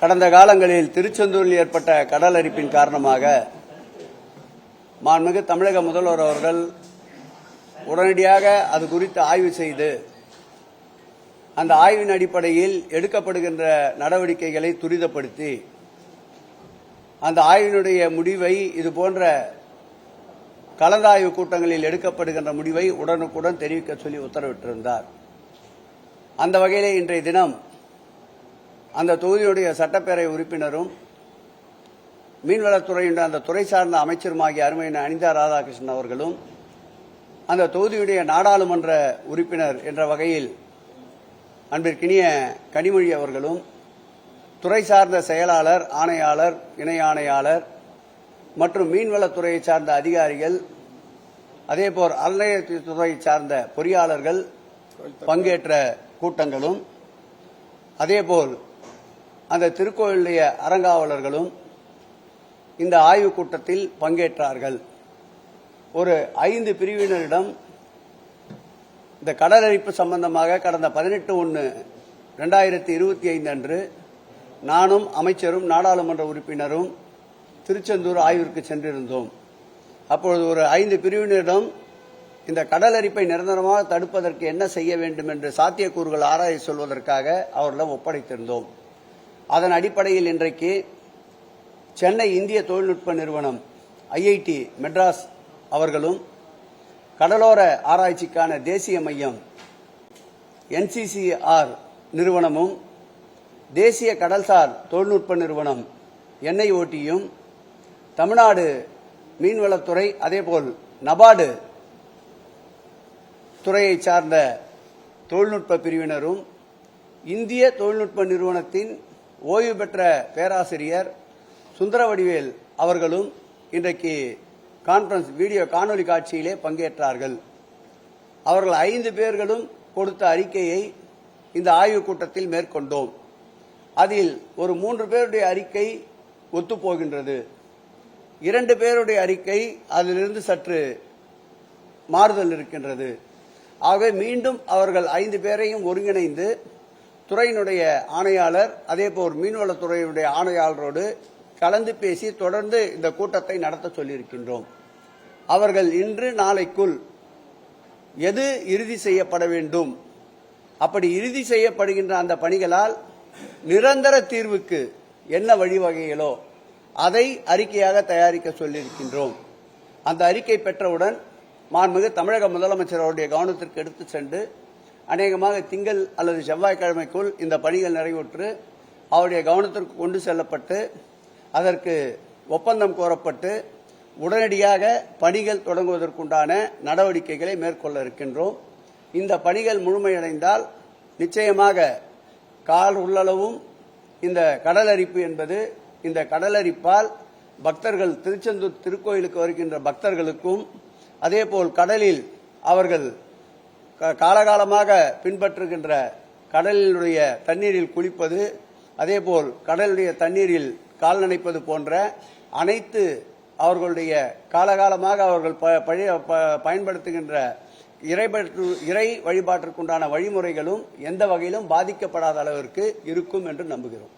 கடந்த காலங்களில் திருச்செந்தூரில் ஏற்பட்ட கடல் அரிப்பின் காரணமாக மாண்புமிகு தமிழக முதல்வர் அவர்கள் உடனடியாக அது குறித்து ஆய்வு செய்து அந்த ஆய்வின் அடிப்படையில் எடுக்கப்படுகின்ற நடவடிக்கைகளை துரிதப்படுத்தி அந்த ஆய்வினுடைய முடிவை இதுபோன்ற கலந்தாய்வு கூட்டங்களில் எடுக்கப்படுகின்ற முடிவை உடனுக்குடன் தெரிவிக்க சொல்லி உத்தரவிட்டிருந்தார். அந்த வகையிலே இன்றைய தினம் அந்த தொகுதியுடைய சட்டப்பேரவை உறுப்பினரும் மீன்வளத்துறையுடைய அந்த துறை சார்ந்த அமைச்சருமாகிய அருமையான அனிதா ராதாகிருஷ்ணன் அவர்களும் அந்த தொகுதியுடைய நாடாளுமன்ற உறுப்பினர் என்ற வகையில் அன்பிற்கினிய கனிமொழி அவர்களும் துறை சார்ந்த செயலாளர், ஆணையாளர், இணை ஆணையாளர் மற்றும் மீன்வளத்துறையை சார்ந்த அதிகாரிகள், அதேபோல் அறநிலையத்துறை சார்ந்த பொறியாளர்கள் பங்கேற்ற கூட்டங்களும், அதேபோல் அந்த திருக்கோயிலுடைய அறங்காவலர்களும் இந்த ஆய்வுக் கூட்டத்தில் பங்கேற்றார்கள். ஒரு 5 பிரிவினரிடம் இந்த கடலரிப்பு சம்பந்தமாக கடந்த 18/1/2025 அன்று நானும் அமைச்சரும் நாடாளுமன்ற உறுப்பினரும் திருச்செந்தூர் ஆய்விற்கு சென்றிருந்தோம். அப்பொழுது ஒரு 5 பிரிவினரிடம் இந்த கடலரிப்பை நிரந்தரமாக தடுப்பதற்கு என்ன செய்ய வேண்டும் என்று சாத்தியக்கூறுகள் ஆராய சொல்வதற்காக அவர்களிடம் ஒப்படைத்திருந்தோம். அதன் அடிப்படையில் இன்றைக்கு சென்னை இந்திய தொழில்நுட்ப நிறுவனம் IIT மெட்ராஸ் அவர்களும், கடலோர ஆராய்ச்சிக்கான தேசிய மையம் NCCR நிறுவனமும், தேசிய கடல்சார் தொழில்நுட்ப நிறுவனம் NIOTயும், தமிழ்நாடு மீன்வளத்துறை, அதேபோல் நபார்டு துறையை சார்ந்த தொழில்நுட்ப பிரிவினரும், இந்திய தொழில்நுட்ப நிறுவனத்தின் ஓய்வு பெற்ற பேராசிரியர் சுந்தரவடிவேல் அவர்களும் இன்றைக்கு கான்பரன்ஸ் வீடியோ காணொலி காட்சியிலே பங்கேற்றார்கள். அவர்கள் 5 பேர்களும் கொடுத்த அறிக்கையை இந்த ஆய்வுக் கூட்டத்தில் மேற்கொண்டோம். அதில் ஒரு 3 பேருடைய அறிக்கை ஒத்துப்போகின்றது, 2 பேருடைய அறிக்கை அதிலிருந்து சற்று மாறுதல் இருக்கின்றது. ஆகவே மீண்டும் அவர்கள் 5 பேரையும் ஒருங்கிணைந்து துறையினுடைய ஆணையாளர், அதேபோல் மீன்வளத்துறையுடைய ஆணையாளரோடு கலந்து பேசி தொடர்ந்து இந்த கூட்டத்தை நடத்த சொல்லியிருக்கின்றோம். அவர்கள் இன்று நாளைக்குள் எது இறுதி செய்யப்பட வேண்டும், அப்படி இறுதி செய்யப்படுகின்ற அந்த பணிகளால் நிரந்தர தீர்வுக்கு என்ன வழிவகைகளோ அதை அறிக்கையாக தயாரிக்க சொல்லியிருக்கின்றோம். அந்த அறிக்கை பெற்றவுடன் மாண்புமிகு தமிழக முதலமைச்சர் அவருடைய கவனத்திற்கு எடுத்து சென்று அநேகமாக திங்கள் அல்லது செவ்வாய்க்கிழமைக்குள் இந்த பணிகள் நிறைவுற்று அவருடைய கவனத்திற்கு கொண்டு செல்லப்பட்டு அதற்கு ஒப்பந்தம் கோரப்பட்டு உடனடியாக பணிகள் தொடங்குவதற்குண்டான நடவடிக்கைகளை மேற்கொள்ள இருக்கின்றோம். இந்த பணிகள் முழுமையடைந்தால் நிச்சயமாக கால் உள்ளளவும் இந்த கடலரிப்பு என்பது, இந்த கடலரிப்பால் பக்தர்கள் திருச்செந்தூர் திருக்கோயிலுக்கு வருகின்ற பக்தர்களுக்கும், அதேபோல் கடலில் அவர்கள் காலகாலமாக பின்பற்றுகின்ற கடலினுடைய தண்ணீரில் குளிப்பது, அதேபோல் கடலுடைய தண்ணீரில் கால் நனைப்பது போன்ற அனைத்து அவர்களுடைய காலகாலமாக அவர்கள் பயன்படுத்துகின்ற இறை வழிபாட்டிற்குண்டான வழிமுறைகளும் எந்த வகையிலும் பாதிக்கப்படாத அளவிற்கு இருக்கும் என்று நம்புகிறோம்.